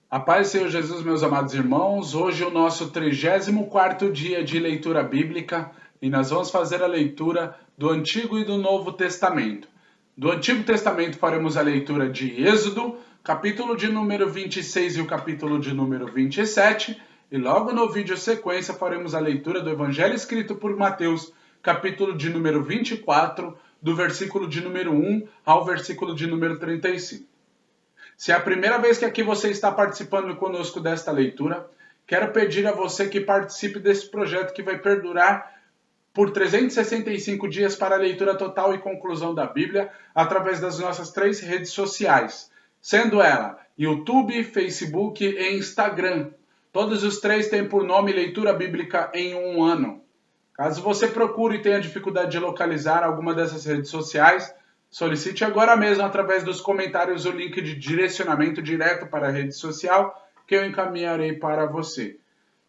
A paz do Senhor Jesus, meus amados irmãos. Hoje é o nosso 34º dia de leitura bíblica e nós vamos fazer a leitura do Antigo e do Novo Testamento. Do Antigo Testamento faremos a leitura de Êxodo, capítulo de número 26 e o capítulo de número 27, e logo no vídeo sequência faremos a leitura do Evangelho escrito por Mateus, capítulo de número 24, do versículo de número 1 ao versículo de número 35. Se é a primeira vez que aqui você está participando conosco desta leitura, quero pedir a você que participe desse projeto que vai perdurar por 365 dias para a leitura total e conclusão da Bíblia através das nossas 3 redes sociais, sendo ela YouTube, Facebook e Instagram. Todos os 3 têm por nome Leitura Bíblica em um Ano. Caso você procure e tenha dificuldade de localizar alguma dessas redes sociais, solicite agora mesmo através dos comentários o link de direcionamento direto para a rede social que eu encaminharei para você.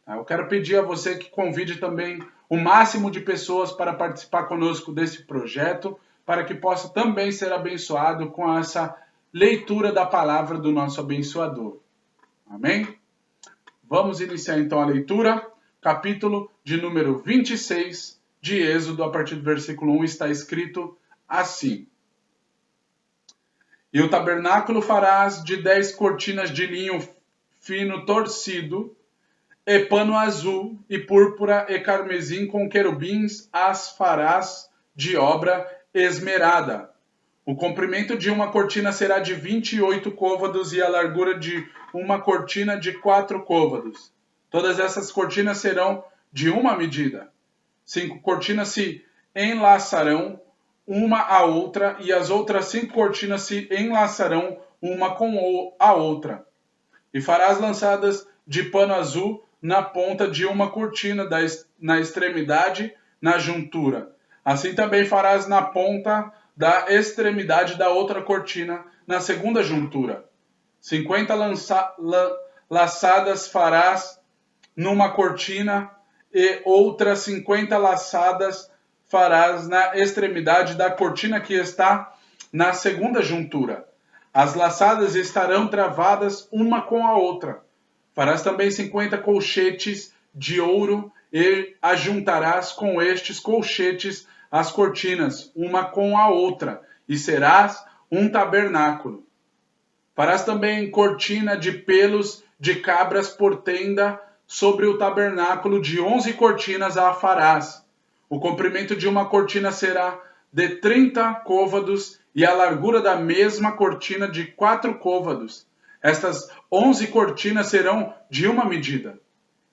Eu quero pedir a você que convide também o máximo de pessoas para participar conosco desse projeto, para que possa também ser abençoado com essa leitura da palavra do nosso abençoador. Amém? Vamos iniciar então a leitura. Capítulo de número 26 de Êxodo, a partir do versículo 1, está escrito assim: E o tabernáculo farás de 10 cortinas de linho fino torcido, e pano azul, e púrpura, e carmesim com querubins as farás de obra esmerada. O comprimento de uma cortina será de 28 côvados e a largura de uma cortina de 4 côvados. Todas essas cortinas serão de uma medida. 5 cortinas se enlaçarão uma à outra, e as outras 5 cortinas se enlaçarão uma com a outra. E farás lançadas de pano azul na ponta de uma cortina, na extremidade, na juntura. Assim também farás na ponta da extremidade da outra cortina, na segunda juntura. 50 laçadas farás numa cortina, e outras 50 laçadas farás na extremidade da cortina que está na segunda juntura. As laçadas estarão travadas uma com a outra. Farás também 50 colchetes de ouro e ajuntarás com estes colchetes as cortinas, uma com a outra, e serás um tabernáculo. Farás também cortina de pelos de cabras por tenda sobre o tabernáculo, de 11 cortinas a farás. O comprimento de uma cortina será de 30 côvados e a largura da mesma cortina de 4 côvados. Estas 11 cortinas serão de uma medida.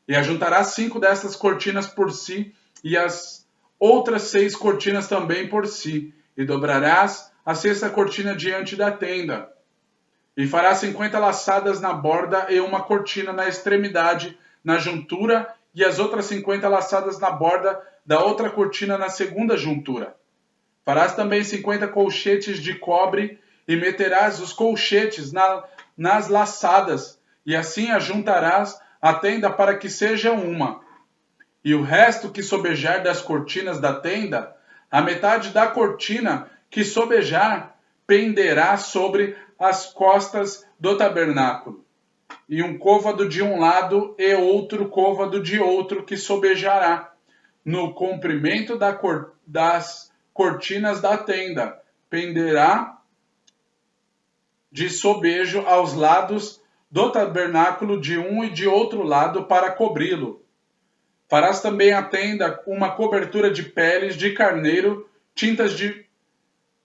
E ajuntarás 5 destas cortinas por si e as outras 6 cortinas também por si. E dobrarás a 6ª cortina diante da tenda. E farás 50 laçadas na borda e uma cortina na extremidade, na juntura, e as outras 50 laçadas na borda da outra cortina na segunda juntura. Farás também 50 colchetes de cobre e meterás os colchetes nas laçadas, e assim ajuntarás a tenda para que seja uma. E o resto que sobejar das cortinas da tenda, a metade da cortina que sobejar, penderá sobre as costas do tabernáculo. E um côvado de um lado e outro côvado de outro que sobejará no comprimento das cortinas da tenda. Penderá de sobejo aos lados do tabernáculo de um e de outro lado para cobri-lo. Farás também a tenda uma cobertura de peles de carneiro, tintas de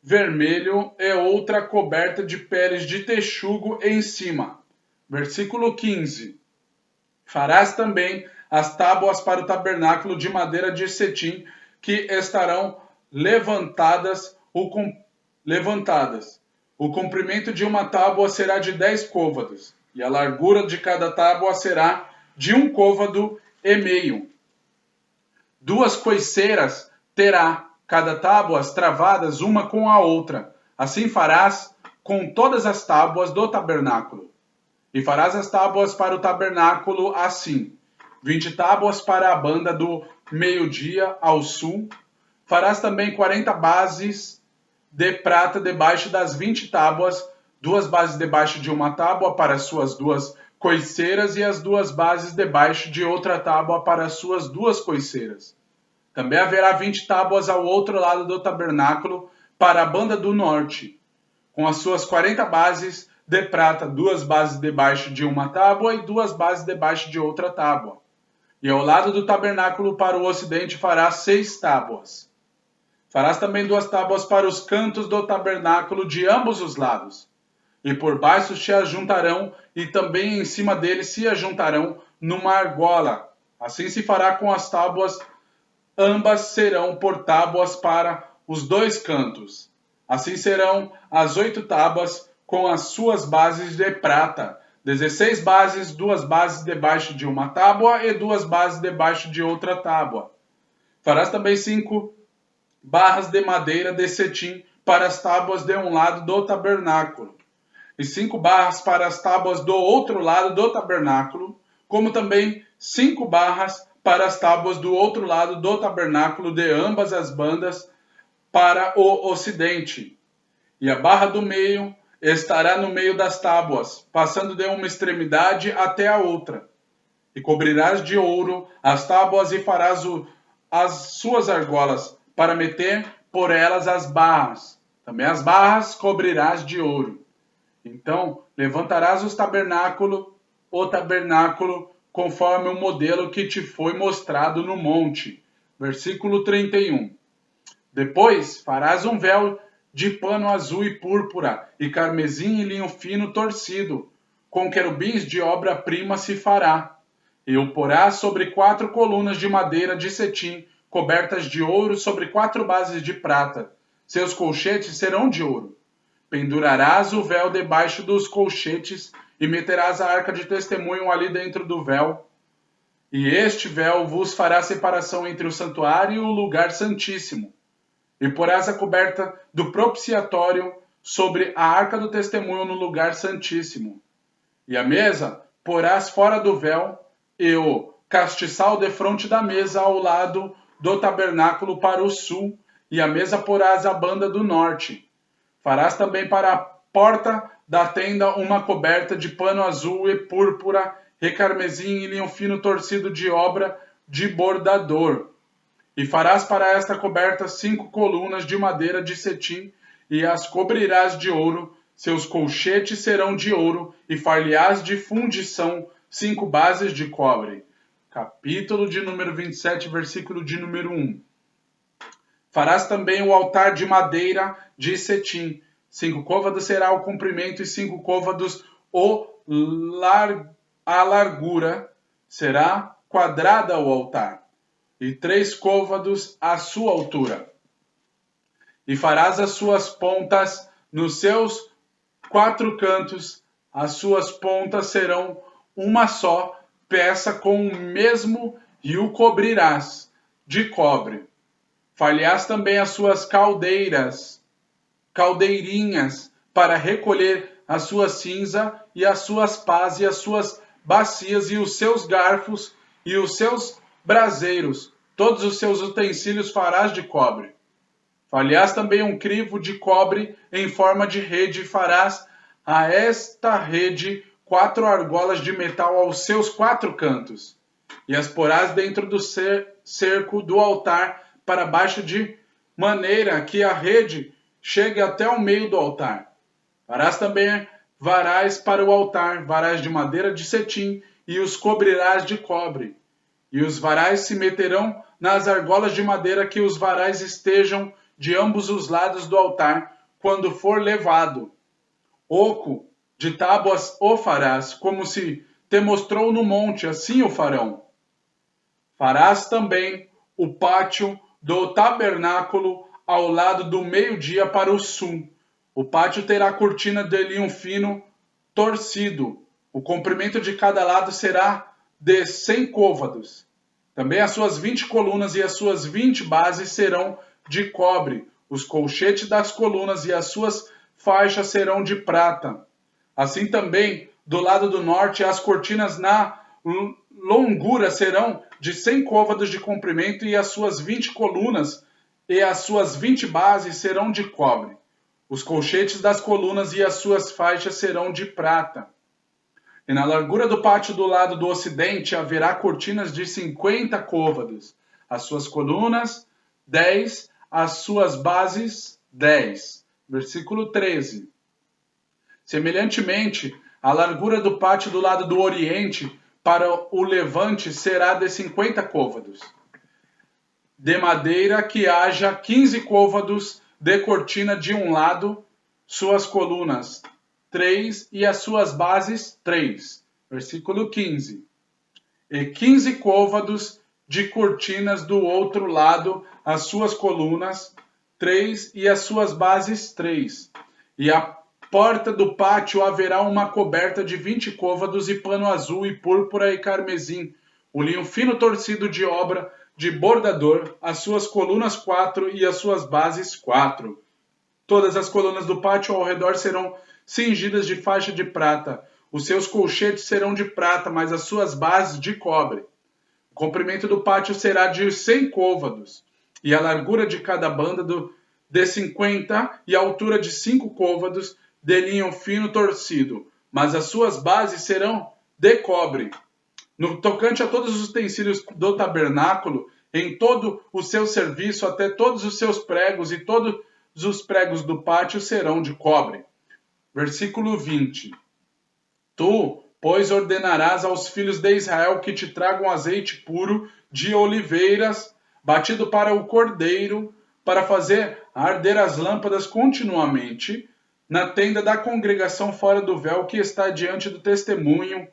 vermelho, e outra coberta de peles de texugo em cima. Versículo 15. Farás também as tábuas para o tabernáculo de madeira de cetim, que estarão levantadas. O comprimento de uma tábua será de 10 côvados, e a largura de cada tábua será de 1 côvado e meio. 2 coiceiras terá cada tábua travadas uma com a outra. Assim farás com todas as tábuas do tabernáculo. E farás as tábuas para o tabernáculo assim: 20 tábuas para a banda do meio-dia ao sul. Farás também 40 bases de prata debaixo das 20 tábuas, 2 bases debaixo de uma tábua para as suas 2 coiceiras e as 2 bases debaixo de outra tábua para as suas 2 coiceiras. Também haverá 20 tábuas ao outro lado do tabernáculo para a banda do norte, com as suas 40 bases de prata, 2 bases debaixo de uma tábua e 2 bases debaixo de outra tábua. E ao lado do tabernáculo para o ocidente farás 6 tábuas. Farás também 2 tábuas para os cantos do tabernáculo de ambos os lados. E por baixo se ajuntarão, e também em cima deles se ajuntarão numa argola. Assim se fará com as tábuas, ambas serão por tábuas para os 2 cantos. Assim serão as 8 tábuas com as suas bases de prata. 16 bases, 2 bases debaixo de uma tábua e 2 bases debaixo de outra tábua. Farás também 5 barras de madeira de cetim para as tábuas de um lado do tabernáculo, e 5 barras para as tábuas do outro lado do tabernáculo, como também 5 barras para as tábuas do outro lado do tabernáculo de ambas as bandas para o ocidente. E a barra do meio estará no meio das tábuas, passando de uma extremidade até a outra. E cobrirás de ouro as tábuas e farás as suas argolas para meter por elas as barras. Também as barras cobrirás de ouro. Então levantarás o tabernáculo, conforme o modelo que te foi mostrado no monte. Versículo 31. Depois farás um véu de pano azul e púrpura, e carmesim e linho fino torcido, com querubins de obra-prima se fará. E o porás sobre 4 colunas de madeira de cetim, cobertas de ouro sobre 4 bases de prata. Seus colchetes serão de ouro. Pendurarás o véu debaixo dos colchetes e meterás a arca de testemunho ali dentro do véu. E este véu vos fará separação entre o santuário e o lugar santíssimo. E porás a coberta do propiciatório sobre a arca do testemunho no lugar santíssimo. E a mesa porás fora do véu, e o castiçal defronte da mesa ao lado do tabernáculo para o sul, e a mesa porás à banda do norte. Farás também para a porta da tenda uma coberta de pano azul e púrpura, recarmesim e linho fino torcido de obra de bordador. E farás para esta coberta 5 colunas de madeira de cetim, e as cobrirás de ouro. Seus colchetes serão de ouro, e far-lhe-ás de fundição 5 bases de cobre. Capítulo de número 27, versículo de número 1. Farás também o altar de madeira de cetim. 5 côvados será o comprimento, e 5 côvados a largura. Será quadrada o altar, e 3 côvados a sua altura. E farás as suas pontas nos seus 4 cantos. As suas pontas serão uma só peça com o mesmo, e o cobrirás de cobre. Far-lhe-ás também as suas caldeirinhas, para recolher a sua cinza, e as suas pás, e as suas bacias, e os seus garfos, e os seus braseiros. Todos os seus utensílios farás de cobre. Far-lhe-ás também um crivo de cobre em forma de rede, e farás a esta rede 4 argolas de metal aos seus 4 cantos, e as porás dentro do cerco do altar para baixo, de maneira que a rede chegue até o meio do altar. Farás também varais para o altar, varais de madeira de cetim, e os cobrirás de cobre. E os varais se meterão nas argolas de madeira, que os varais estejam de ambos os lados do altar, quando for levado. Oco de tábuas o farás, como se te mostrou no monte, assim o farão. Farás também o pátio do tabernáculo ao lado do meio-dia para o sul. O pátio terá cortina de linho fino torcido. O comprimento de cada lado será de 100 côvados. Também as suas 20 colunas e as suas 20 bases serão de cobre. Os colchetes das colunas e as suas faixas serão de prata. Assim também, do lado do norte, as cortinas na longura serão de 100 côvados de comprimento, e as suas 20 colunas e as suas 20 bases serão de cobre. Os colchetes das colunas e as suas faixas serão de prata. E na largura do pátio do lado do ocidente haverá cortinas de 50 côvados. As suas colunas, 10. As suas bases, 10. Versículo 13. Semelhantemente, a largura do pátio do lado do oriente para o levante será de 50 côvados. De madeira que haja 15 côvados de cortina de um lado, suas colunas 3 e as suas bases 3. Versículo 15. E 15 côvados de cortinas do outro lado, as suas colunas 3 e as suas bases 3. E a porta do pátio haverá uma coberta de 20 côvados e pano azul e púrpura e carmesim, o linho fino torcido de obra de bordador, as suas colunas 4 e as suas bases 4. Todas as colunas do pátio ao redor serão cingidas de faixa de prata. Os seus colchetes serão de prata, mas as suas bases de cobre. O comprimento do pátio será de 100 côvados, e a largura de cada banda de 50 e a altura de 5 côvados de linho fino torcido, mas as suas bases serão de cobre. No tocante a todos os utensílios do tabernáculo, em todo o seu serviço, até todos os seus pregos e todos os pregos do pátio serão de cobre. Versículo 20. Tu, pois, ordenarás aos filhos de Israel que te tragam azeite puro de oliveiras, batido para o cordeiro, para fazer arder as lâmpadas continuamente, na tenda da congregação fora do véu que está diante do testemunho.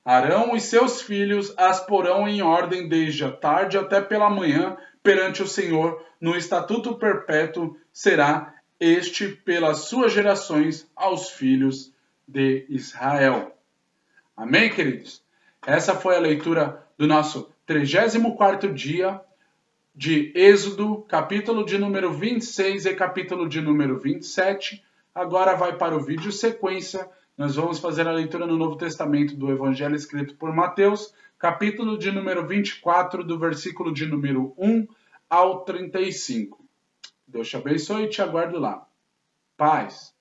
Arão e seus filhos as porão em ordem desde a tarde até pela manhã perante o Senhor, no estatuto perpétuo será este pelas suas gerações aos filhos de Israel. Amém, queridos? Essa foi a leitura do nosso 34º dia de Êxodo, capítulo de número 26 e capítulo de número 27. Agora vai para o vídeo sequência. Nós vamos fazer a leitura no Novo Testamento do Evangelho escrito por Mateus, capítulo de número 24, do versículo de número 1 ao 35. Deus te abençoe e te aguardo lá. Paz.